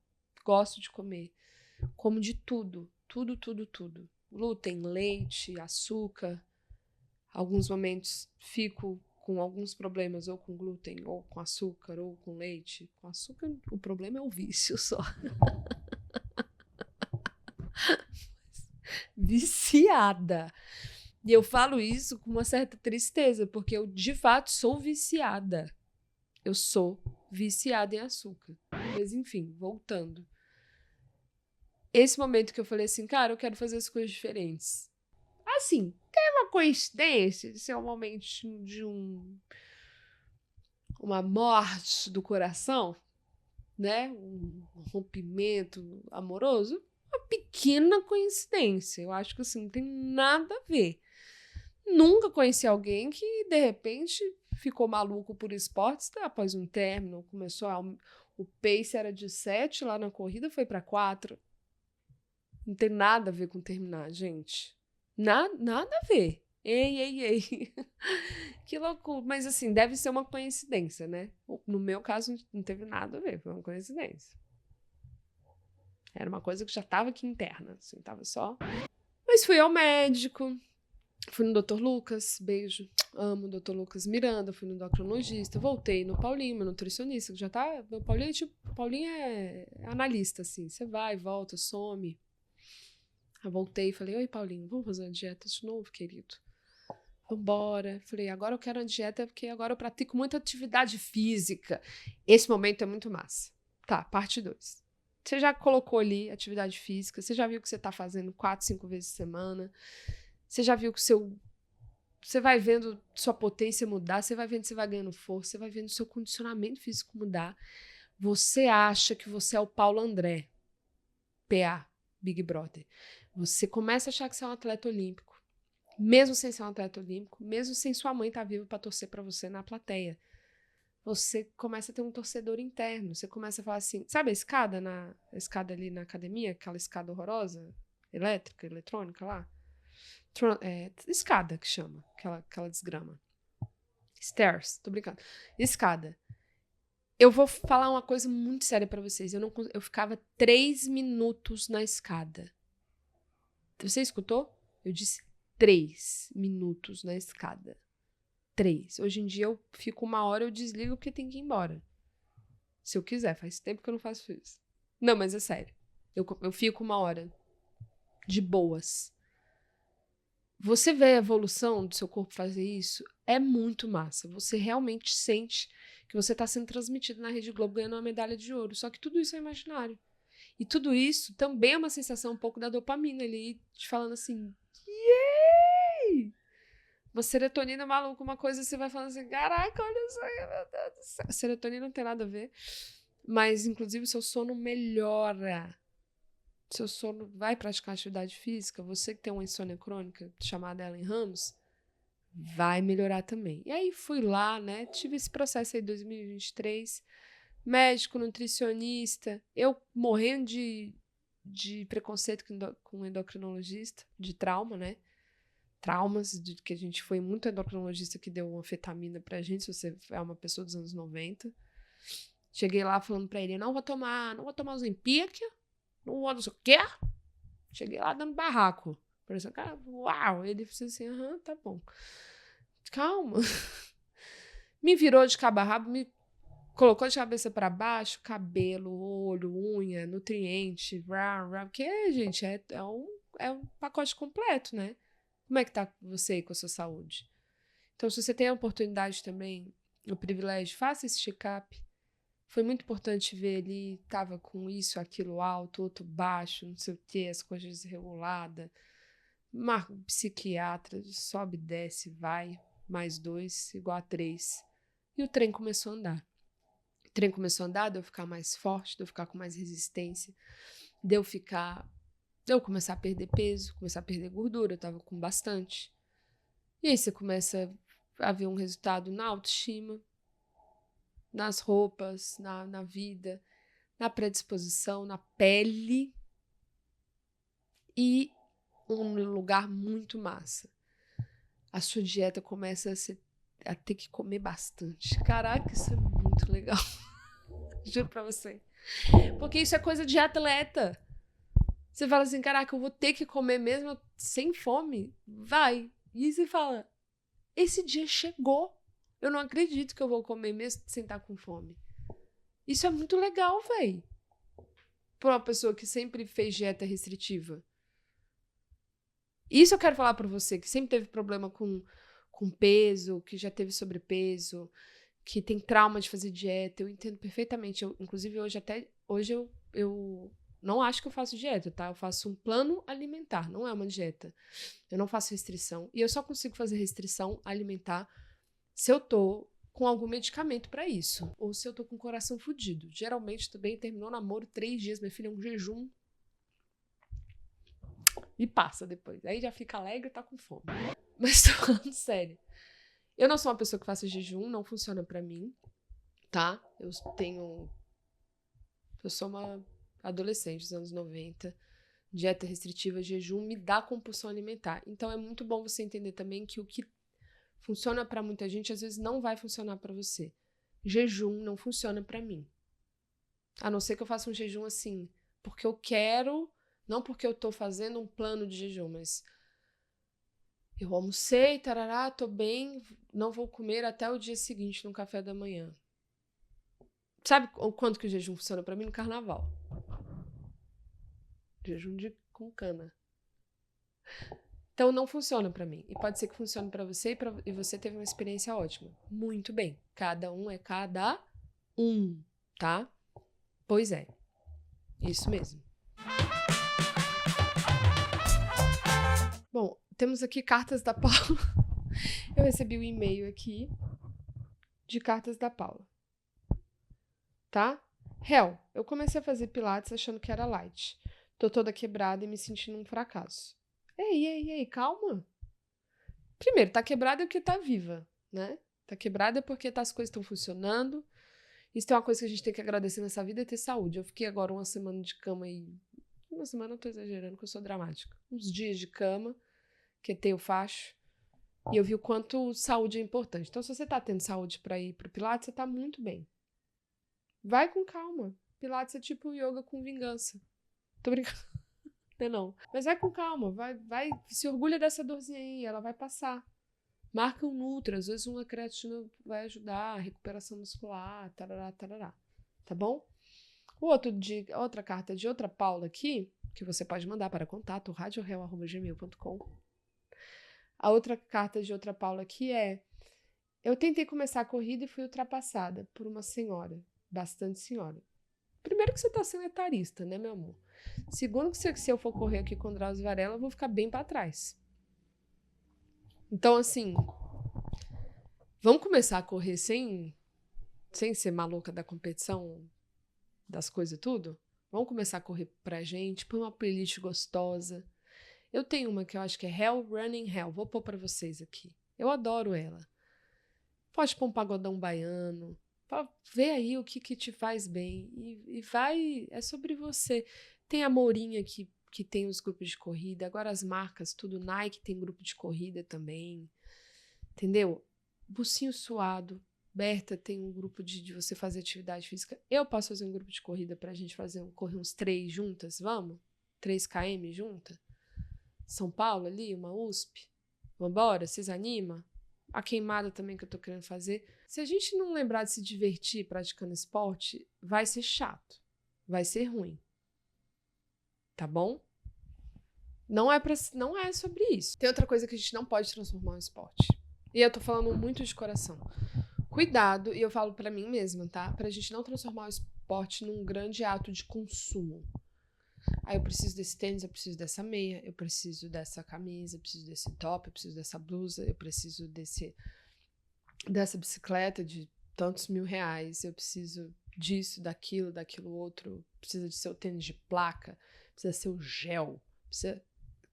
Gosto de comer. Como de tudo. Tudo. Glúten, leite, açúcar. Alguns momentos fico com alguns problemas, ou com glúten, ou com açúcar, ou com leite. Com açúcar, o problema é o vício só. Viciada. E eu falo isso com uma certa tristeza, porque eu, de fato, sou viciada. Eu sou viciada em açúcar. Mas, enfim, voltando. Esse momento que eu falei assim, cara, eu quero fazer as coisas diferentes. Assim, tem uma coincidência de ser um momento de uma morte do coração, né? Um rompimento amoroso. Uma pequena coincidência. Eu acho que assim, não tem nada a ver. Nunca conheci alguém que, de repente, ficou maluco por esportes após um término. O pace era de 7 lá na corrida, foi para 4. Não tem nada a ver com terminar, gente. Nada a ver. Ei. Que loucura. Mas, assim, deve ser uma coincidência, né? No meu caso, não teve nada a ver. Foi uma coincidência. Era uma coisa que já estava aqui interna, assim, tava só. Mas fui ao médico. Fui no Dr. Lucas, beijo, amo o Dr. Lucas Miranda, fui no endocrinologista, voltei no Paulinho, meu nutricionista, que já tá, meu Paulinho é tipo, Paulinho é analista, assim, você vai, volta, some. Eu voltei e falei, oi Paulinho, vamos fazer uma dieta de novo, querido? Vambora. Falei, agora eu quero uma dieta porque agora eu pratico muita atividade física. Esse momento é muito massa. Tá, parte 2. Você já colocou ali atividade física, você já viu que você tá fazendo 4, 5 vezes por semana, você já viu que você vai vendo sua potência mudar, você vai vendo que você vai ganhando força, você vai vendo seu condicionamento físico mudar. Você acha que você é o Paulo André, PA, Big Brother. Você começa a achar que você é um atleta olímpico. Mesmo sem ser um atleta olímpico, mesmo sem sua mãe estar viva para torcer para você na plateia. Você começa a ter um torcedor interno. Você começa a falar assim, sabe a escada ali na academia, aquela escada horrorosa, elétrica, eletrônica lá? Escada que chama, aquela desgrama. Stairs, tô brincando. Escada. Eu vou falar uma coisa muito séria pra vocês. Eu ficava 3 minutos na escada. Você escutou? Eu disse 3 minutos na escada. 3. Hoje em dia eu fico 1 hora, eu desligo porque tem que ir embora. Se eu quiser, faz tempo que eu não faço isso. Não, mas é sério. Eu fico 1 hora. De boas. Você vê a evolução do seu corpo fazer isso, é muito massa. Você realmente sente que você está sendo transmitido na Rede Globo ganhando uma medalha de ouro. Só que tudo isso é imaginário. E tudo isso também é uma sensação um pouco da dopamina ali, te falando assim, yay! Uma serotonina maluca, uma coisa, você vai falando assim, caraca, olha só, meu Deus do céu. A serotonina não tem nada a ver, mas inclusive o seu sono melhora. Seu sono vai praticar atividade física, você que tem uma insônia crônica, chamada Ellen Ramos, vai melhorar também. E aí fui lá, né, tive esse processo aí em 2023, médico, nutricionista, eu morrendo de preconceito com endocrinologista, de trauma, né, traumas, que a gente foi muito endocrinologista que deu uma anfetamina pra gente, se você é uma pessoa dos anos 90. Cheguei lá falando pra ele, não vou tomar Ozempic, não vou não sei o quê. Cheguei lá dando barraco. Parecia, cara, uau. Ele disse assim, aham, tá bom. Calma. Me virou de cabo a rabo, me colocou de cabeça pra baixo, cabelo, olho, unha, nutriente, porque, gente, é um pacote completo, né? Como é que tá você com a sua saúde? Então, se você tem a oportunidade também, o privilégio, faça esse check-up. Foi muito importante ver ele, tava com isso, aquilo alto, outro baixo, não sei o que, as coisas desreguladas. Psiquiatra, sobe, desce, vai, mais 2, igual a 3. E o trem começou a andar. O trem começou a andar, de eu ficar mais forte, de eu ficar com mais resistência, de eu começar a perder peso, começar a perder gordura, eu tava com bastante. E aí você começa a ver um resultado na autoestima, nas roupas, na vida, na predisposição, na pele e um lugar muito massa. A sua dieta começa a ter que comer bastante. Caraca, isso é muito legal. Juro pra você. Porque isso é coisa de atleta. Você fala assim, caraca, eu vou ter que comer mesmo sem fome? Vai. E você fala, esse dia chegou. Eu não acredito que eu vou comer mesmo sem estar com fome. Isso é muito legal, véi. Pra uma pessoa que sempre fez dieta restritiva. Isso eu quero falar pra você, que sempre teve problema com peso, que já teve sobrepeso, que tem trauma de fazer dieta. Eu entendo perfeitamente. Inclusive, hoje eu não acho que eu faço dieta, tá? Eu faço um plano alimentar, não é uma dieta. Eu não faço restrição. E eu só consigo fazer restrição alimentar se eu tô com algum medicamento pra isso. Ou se eu tô com o coração fudido. Geralmente, também terminou o namoro 3 dias, minha filha, é um jejum. E passa depois. Aí já fica alegre e tá com fome. Mas tô falando sério. Eu não sou uma pessoa que faça jejum, não funciona pra mim, tá? Eu sou uma adolescente dos anos 90. Dieta restritiva, jejum me dá compulsão alimentar. Então é muito bom você entender também que o que funciona pra muita gente, às vezes não vai funcionar pra você. Jejum não funciona pra mim. A não ser que eu faça um jejum assim, porque eu quero, não porque eu tô fazendo um plano de jejum, mas eu almocei, tarará, tô bem, não vou comer até o dia seguinte no café da manhã. Sabe quanto que o jejum funciona pra mim? No carnaval. Jejum com cana. Então não funciona pra mim. E pode ser que funcione pra você e você teve uma experiência ótima. Muito bem. Cada um é cada um, tá? Pois é. Isso mesmo. Bom, temos aqui cartas da Paula. Eu recebi um e-mail aqui de cartas da Paula. Tá? Hel, eu comecei a fazer pilates achando que era light. Tô toda quebrada e me sentindo um fracasso. Ei, calma. Primeiro, tá quebrada é porque tá viva, né? Tá quebrada é porque as coisas estão funcionando. Isso é uma coisa que a gente tem que agradecer nessa vida, é ter saúde. Eu fiquei agora uma semana de cama e... Uma semana eu tô exagerando, que eu sou dramática. Uns dias de cama, que tem o facho. E eu vi o quanto saúde é importante. Então, se você tá tendo saúde pra ir pro pilates, você tá muito bem. Vai com calma. Pilates é tipo yoga com vingança. Tô brincando. Não. Mas vai com calma. Vai, se orgulha dessa dorzinha aí. Ela vai passar. Marca um Nutra. Às vezes uma creatina vai ajudar. A recuperação muscular. Tarará, tarará. Tá bom? Outra carta de outra Paula aqui, que você pode mandar para contato radioreal@gmail.com. A outra carta de outra Paula aqui é: eu tentei começar a corrida e fui ultrapassada por uma senhora. Bastante senhora. Primeiro que você tá sendo etarista, né, meu amor? Segundo que se eu for correr aqui com o Drauzio Varela, eu vou ficar bem pra trás. Então, assim, vamos começar a correr sem ser maluca da competição, das coisas e tudo? Vamos começar a correr pra gente, põe uma playlist gostosa. Eu tenho uma que eu acho que é Hell Running Hell. Vou pôr pra vocês aqui. Eu adoro ela. Pode pôr um pagodão baiano. Vê aí o que te faz bem. E vai... É sobre você. Tem a Mourinha que tem os grupos de corrida. Agora as marcas, tudo. Nike tem grupo de corrida também. Entendeu? Bucinho Suado. Berta tem um grupo de você fazer atividade física. Eu posso fazer um grupo de corrida pra gente correr uns 3 juntas, vamos? 3 km junta? São Paulo ali, uma USP. Vambora? Vocês animam? A queimada também que eu tô querendo fazer. Se a gente não lembrar de se divertir praticando esporte, vai ser chato. Vai ser ruim. Tá bom? Não é sobre isso. Tem outra coisa que a gente não pode transformar em esporte. E eu tô falando muito de coração. Cuidado, e eu falo pra mim mesma, tá? Pra gente não transformar o esporte num grande ato de consumo. Eu preciso desse tênis, eu preciso dessa meia, eu preciso dessa camisa, eu preciso desse top, eu preciso dessa blusa, eu preciso dessa bicicleta de tantos R$ 1.000, eu preciso disso, daquilo outro, precisa de seu tênis de placa, precisa ser o gel.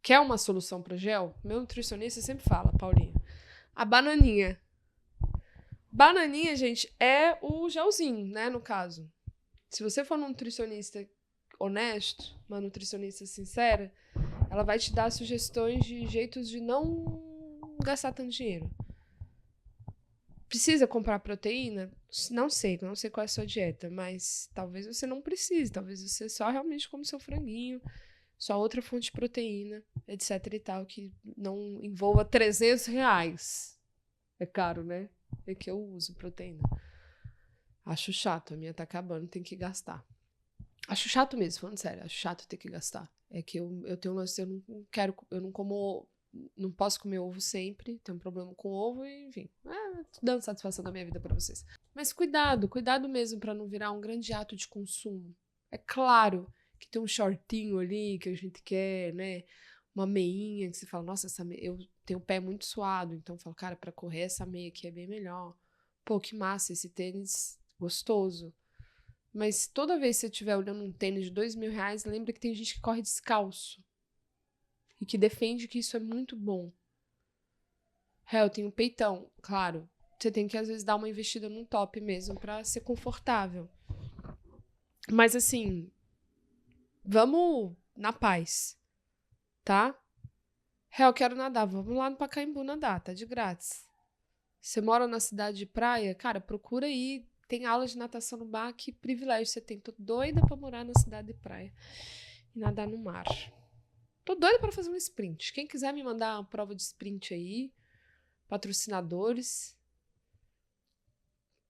Quer uma solução para o gel? Meu nutricionista sempre fala, Paulinho, a bananinha. Bananinha, gente, é o gelzinho, né, no caso. Se você for um nutricionista honesto, uma nutricionista sincera, ela vai te dar sugestões de jeitos de não gastar tanto dinheiro. Precisa comprar proteína? Não sei qual é a sua dieta, mas talvez você não precise, talvez você só realmente come seu franguinho, só outra fonte de proteína, etc e tal, que não envolva R$ 300. É caro, né? É que eu uso proteína. Acho chato, a minha tá acabando, tem que gastar. Acho chato mesmo, falando sério, acho chato ter que gastar. É que eu tenho um lance, eu não posso comer ovo sempre, tenho um problema com ovo e, enfim, tô dando satisfação da minha vida pra vocês. Mas cuidado mesmo pra não virar um grande ato de consumo. É claro que tem um shortinho ali que a gente quer, né, uma meinha que você fala, nossa, eu tenho o pé muito suado, então eu falo, cara, pra correr essa meia aqui é bem melhor. Pô, que massa, esse tênis gostoso. Mas toda vez que você estiver olhando um tênis de R$ 2.000, lembra que tem gente que corre descalço. E que defende que isso é muito bom. Eu tenho um peitão, claro. Você tem que, às vezes, dar uma investida num top mesmo pra ser confortável. Mas, assim, vamos na paz, tá? Eu quero nadar. Vamos lá no Pacaembu nadar, tá de grátis. Você mora na cidade de praia? Cara, procura aí. Tem aula de natação no bar, que privilégio você tem. Tô doida pra morar na cidade de praia e nadar no mar. Tô doida pra fazer um sprint. Quem quiser me mandar uma prova de sprint aí, patrocinadores,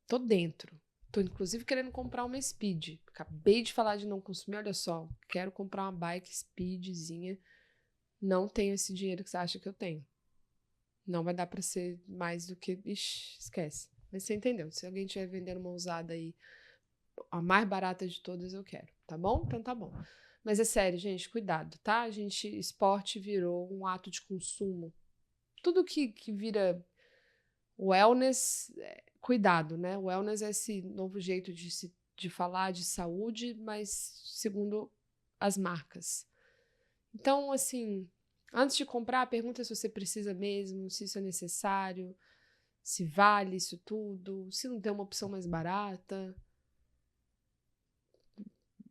tô dentro. Tô, inclusive, querendo comprar uma Speed. Acabei de falar de não consumir, olha só. Quero comprar uma bike Speedzinha. Não tenho esse dinheiro que você acha que eu tenho. Não vai dar pra ser mais do que... Ixi, esquece. Mas você entendeu. Se alguém estiver vendendo uma usada aí, a mais barata de todas, eu quero. Tá bom? Então tá bom. Mas é sério, gente, cuidado, tá? Esporte virou um ato de consumo. Tudo que vira Wellness, cuidado, né? Wellness é esse novo jeito de falar de saúde, mas segundo as marcas. Então, assim, antes de comprar, pergunta se você precisa mesmo, se isso é necessário, se vale isso tudo, se não tem uma opção mais barata.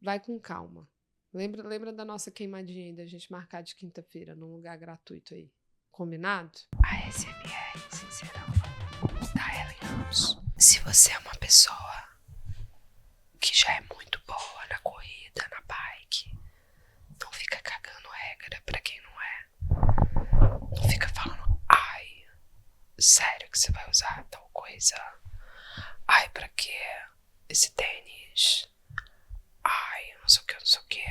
Vai com calma. Lembra da nossa queimadinha aí, da gente marcar de quinta-feira num lugar gratuito aí. Combinado? ASMR Sincerão da Ellen Ramos. Se você é uma pessoa que já é muito boa na corrida, na bike, não fica cagando regra pra quem não é. Não fica falando, ai, sério que você vai usar tal coisa? Ai, pra quê? Esse tênis? Ai, não sei o que, não sei o que.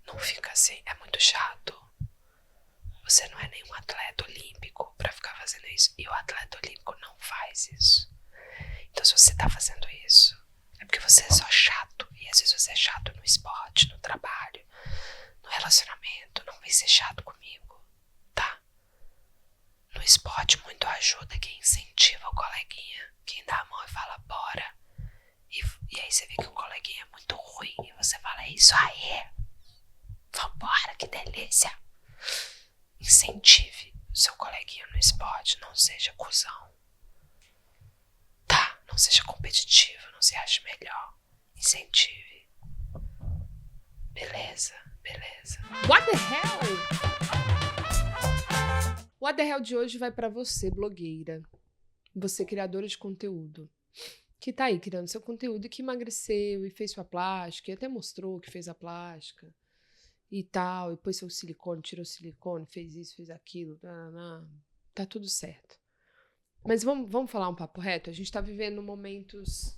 Não fica assim, é muito chato. Você não é nenhum atleta olímpico pra ficar fazendo isso. E o atleta olímpico não faz isso. Então se você tá fazendo isso, é porque você é só chato. E às vezes você é chato no esporte, no trabalho, no relacionamento. Não vem ser chato comigo, tá? No esporte muito ajuda quem incentiva o coleguinha. Quem dá a mão e fala, bora. E aí você vê que o coleguinha é muito ruim. E você fala, é isso aí. Vambora, que delícia. Incentive o seu coleguinha no esporte. Não seja cuzão. Tá? Não seja competitivo. Não se ache melhor. Incentive. Beleza? Beleza. What the hell? What the hell de hoje vai pra você, blogueira. Você, criadora de conteúdo. Que tá aí criando seu conteúdo e que emagreceu e fez sua plástica e até mostrou que fez a plástica e tal, e pôs seu silicone, tirou o silicone, fez isso, fez aquilo, tá tudo certo. Mas vamos falar um papo reto? A gente tá vivendo momentos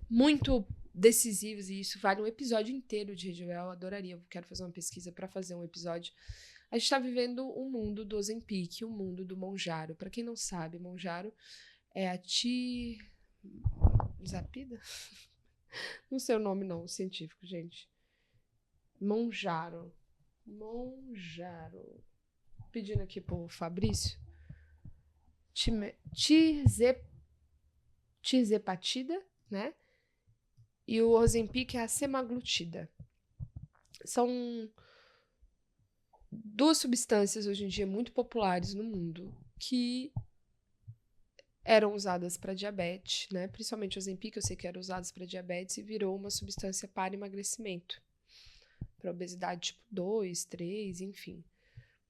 muito decisivos e isso vale um episódio inteiro de Rede Real, eu adoraria, eu quero fazer uma pesquisa para fazer um episódio. A gente tá vivendo um mundo do Ozempic, um mundo do Mounjaro. Para quem não sabe, Mounjaro é a Tirzapida? Não sei o nome não, científico, gente. Mounjaro. Pedindo aqui pro Fabrício. Tirzepatida, né? E o Ozempic é a semaglutida. São duas substâncias hoje em dia muito populares no mundo que eram usadas para diabetes, né? Principalmente o Ozempic, eu sei que eram usadas para diabetes e virou uma substância para emagrecimento, para obesidade tipo 2, 3, enfim.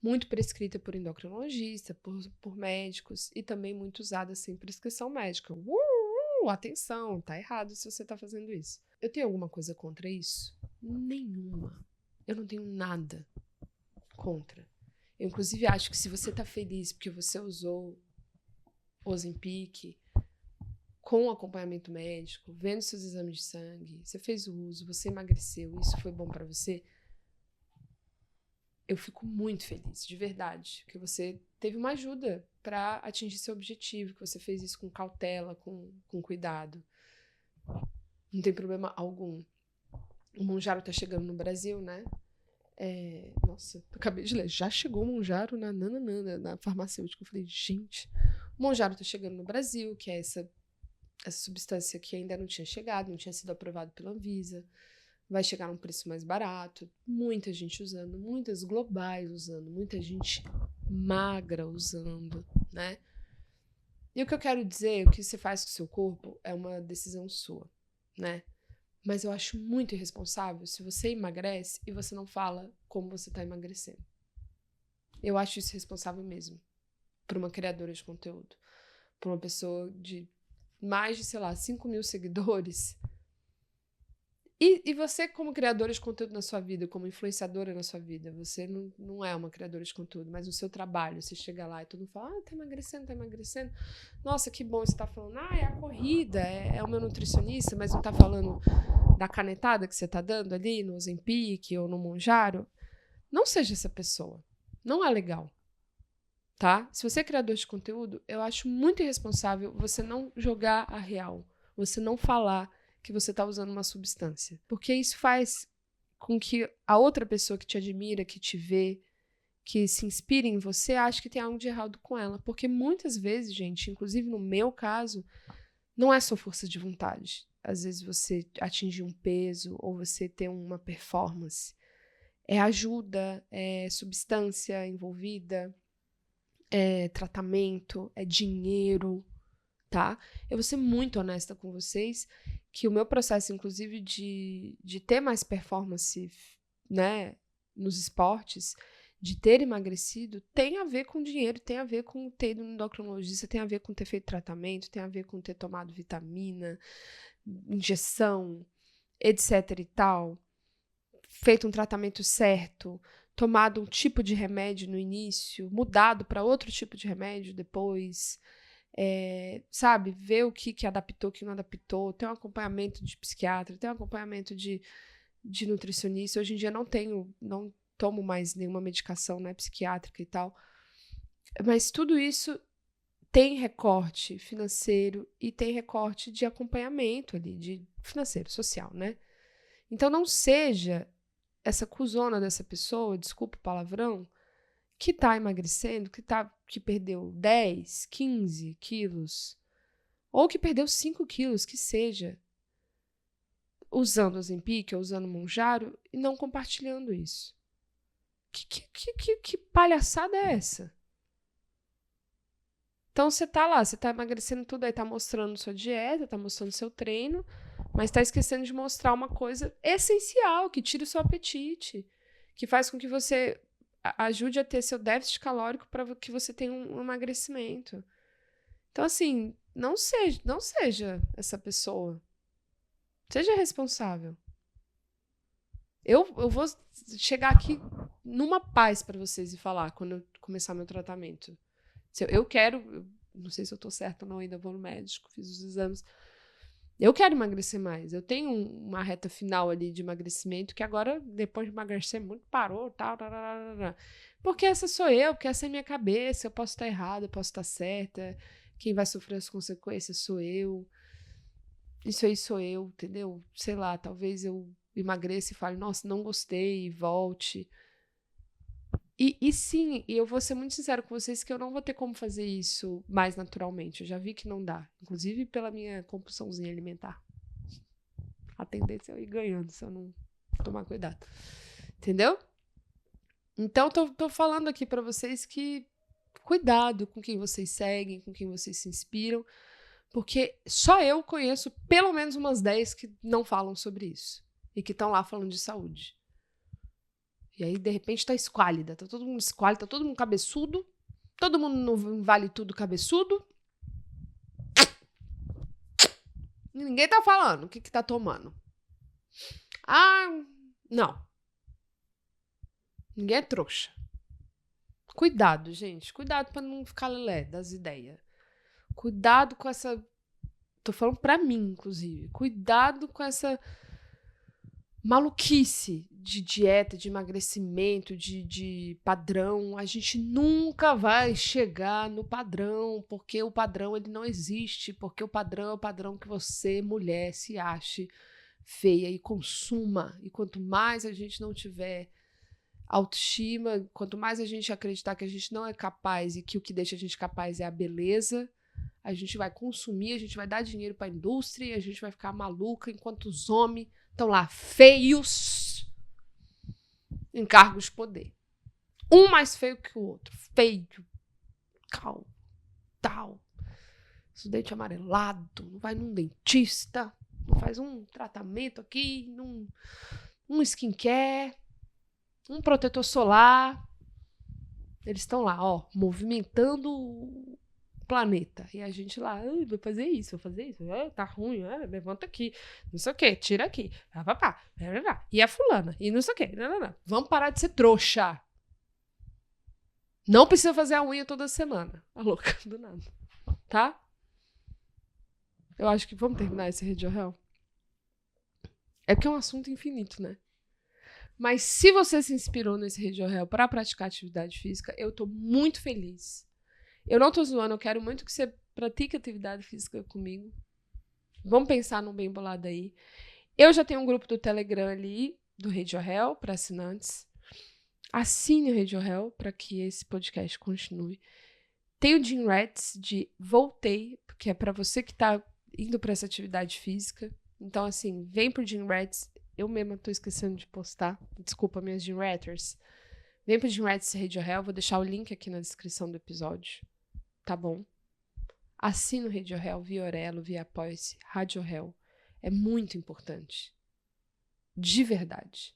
Muito prescrita por endocrinologista, por médicos e também muito usada sem prescrição médica. Atenção, tá errado se você tá fazendo isso. Eu tenho alguma coisa contra isso? Nenhuma. Eu não tenho nada contra. Eu, inclusive, acho que se você tá feliz porque você usou Ozempic com acompanhamento médico, vendo seus exames de sangue, você fez o uso, você emagreceu, isso foi bom pra você, eu fico muito feliz, de verdade, que você teve uma ajuda para atingir seu objetivo, que você fez isso com cautela, com cuidado. Não tem problema algum. O Mounjaro tá chegando no Brasil, né? Nossa, acabei de ler. Já chegou o Mounjaro na farmacêutica. Eu falei, gente, o Mounjaro tá chegando no Brasil, que é essa substância que ainda não tinha chegado, não tinha sido aprovado pela Anvisa. Vai chegar num preço mais barato, muita gente usando, muitas globais usando, muita gente magra usando, né? E o que eu quero dizer, o que você faz com o seu corpo é uma decisão sua, né? Mas eu acho muito irresponsável se você emagrece e você não fala como você tá emagrecendo. Eu acho isso responsável mesmo, para uma criadora de conteúdo, para uma pessoa de mais de, sei lá, 5 mil seguidores. E você, como criadora de conteúdo na sua vida, como influenciadora na sua vida, você não é uma criadora de conteúdo, mas no seu trabalho, você chega lá e todo mundo fala, tá emagrecendo. Nossa, que bom, você tá falando, é a corrida, é o meu nutricionista, mas não tá falando da canetada que você tá dando ali no Ozempic ou no Mounjaro. Não seja essa pessoa. Não é legal. Tá? Se você é criador de conteúdo, eu acho muito irresponsável você não jogar a real, você não falar que você está usando uma substância. Porque isso faz com que a outra pessoa que te admira, que te vê, que se inspira em você, acha que tem algo de errado com ela. Porque muitas vezes, gente, inclusive no meu caso, não é só força de vontade. Às vezes você atingir um peso ou você ter uma performance. É ajuda, é substância envolvida, é tratamento, é dinheiro, tá? Eu vou ser muito honesta com vocês que o meu processo, inclusive, de ter mais performance, né, nos esportes, de ter emagrecido, tem a ver com dinheiro, tem a ver com ter ido no endocrinologista, tem a ver com ter feito tratamento, tem a ver com ter tomado vitamina, injeção, etc e tal, feito um tratamento certo, tomado um tipo de remédio no início, mudado para outro tipo de remédio depois, sabe, ver o que adaptou, o que não adaptou, tem um acompanhamento de psiquiatra, tem um acompanhamento de nutricionista. Hoje em dia não tomo mais nenhuma medicação, né, psiquiátrica e tal, mas tudo isso tem recorte financeiro e tem recorte de acompanhamento ali, de financeiro, social, né? Então não seja essa cuzona dessa pessoa, desculpa o palavrão, que tá emagrecendo, que perdeu 10, 15 quilos, ou que perdeu 5 quilos, que seja, usando Ozempic ou usando Mounjaro e não compartilhando isso. Que palhaçada é essa? Então você tá lá, você tá emagrecendo tudo aí, tá mostrando sua dieta, tá mostrando seu treino, mas tá esquecendo de mostrar uma coisa essencial, que tira o seu apetite, que faz com que você ajude a ter seu déficit calórico para que você tenha um emagrecimento. Então, assim, não seja essa pessoa. Seja responsável. Eu vou chegar aqui numa paz para vocês e falar quando eu começar meu tratamento. Eu quero, não sei se eu tô certa ou não, ainda vou no médico, fiz os exames. Eu quero emagrecer mais. Eu tenho uma reta final ali de emagrecimento que agora, depois de emagrecer muito, parou, tal. Porque essa sou eu, porque essa é a minha cabeça. Eu posso estar errada, eu posso estar certa. Quem vai sofrer as consequências sou eu. Isso aí sou eu, entendeu? Sei lá, talvez eu emagreça e fale, nossa, não gostei, e volte. E sim, e eu vou ser muito sincera com vocês que eu não vou ter como fazer isso mais naturalmente. Eu já vi que não dá. Inclusive pela minha compulsãozinha alimentar. A tendência é eu ir ganhando se eu não tomar cuidado. Entendeu? Então, tô falando aqui pra vocês que cuidado com quem vocês seguem, com quem vocês se inspiram. Porque só eu conheço pelo menos umas 10 que não falam sobre isso. E que estão lá falando de saúde. E aí, de repente, tá esquálida. Tá todo mundo esquálido, tá todo mundo cabeçudo. Todo mundo no Vale Tudo cabeçudo. E ninguém tá falando o que tá tomando. Ah, não. Ninguém é trouxa. Cuidado, gente. Cuidado pra não ficar lelé das ideias. Cuidado com essa... Tô falando pra mim, inclusive. Cuidado com essa maluquice de dieta, de emagrecimento, de padrão. A gente nunca vai chegar no padrão, porque o padrão ele não existe, porque o padrão é o padrão que você, mulher, se ache feia e consuma. E quanto mais a gente não tiver autoestima, quanto mais a gente acreditar que a gente não é capaz e que o que deixa a gente capaz é a beleza, a gente vai consumir, a gente vai dar dinheiro para a indústria e a gente vai ficar maluca enquanto os homens estão lá feios em cargos de poder. Um mais feio que o outro. Feio, cal, tal. Esse dente amarelado, não vai num dentista, não faz um tratamento aqui, um skincare, um protetor solar. Eles estão lá, ó, movimentando o planeta. E a gente lá, vou fazer isso, tá ruim, levanta aqui, não sei o que, tira aqui, e a fulana, e não sei o que, vamos parar de ser trouxa. Não precisa fazer a unha toda semana, a louca, do nada, tá? Eu acho que vamos terminar esse Rede Hell. É porque é um assunto infinito, né? Mas se você se inspirou nesse Rede Hell para praticar atividade física, eu tô muito feliz. Eu não tô zoando, eu quero muito que você pratique atividade física comigo. Vamos pensar num bem bolado aí. Eu já tenho um grupo do Telegram ali, do Rede Hell, para assinantes. Assine a Radio Hell para que esse podcast continue. Tem o Gym Rats de Voltei, que é para você que tá indo para essa atividade física. Então, assim, vem pro Gym Rats. Eu mesma tô esquecendo de postar. Desculpa, minhas Gym Ratters. Vem pro Gym Rats Radio Hell. Vou deixar o link aqui na descrição do episódio. Tá bom? Assina o Radio Hell via Orelo, via Apoia-se. Radio Hell. É muito importante. De verdade.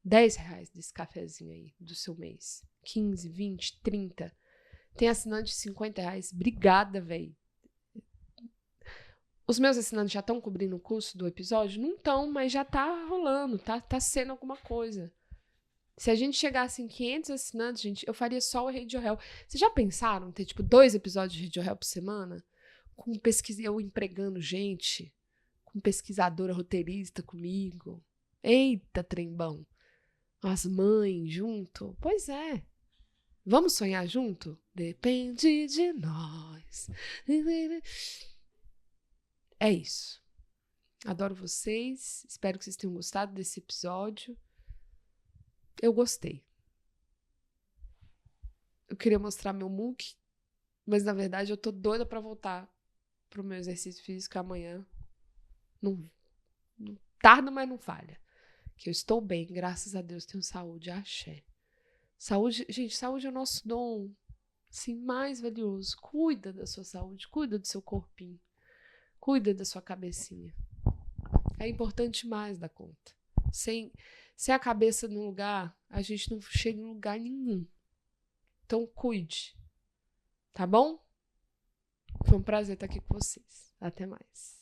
R$10 desse cafezinho aí do seu mês. 15, 20, 30. Tem assinante de R$50. Obrigada, véi. Os meus assinantes já estão cobrindo o custo do episódio? Não estão, mas já tá rolando, tá sendo alguma coisa. Se a gente chegasse em 500 assinantes, gente, eu faria só o Radio Hell. Vocês já pensaram em ter, 2 episódios de Radio Hell por semana? Com eu empregando gente, com pesquisadora roteirista comigo. Eita, trembão. As mães junto. Pois é. Vamos sonhar junto? Depende de nós. É isso. Adoro vocês. Espero que vocês tenham gostado desse episódio. Eu gostei. Eu queria mostrar meu muque, mas na verdade eu tô doida pra voltar pro meu exercício físico amanhã. Não tarda, mas não falha. Que eu estou bem, graças a Deus, tenho saúde, axé. Saúde, gente, saúde é o nosso dom, assim, mais valioso. Cuida da sua saúde, cuida do seu corpinho. Cuida da sua cabecinha. É importante mais da conta. Sem a cabeça no lugar, a gente não chega em lugar nenhum. Então, cuide. Tá bom? Foi um prazer estar aqui com vocês. Até mais.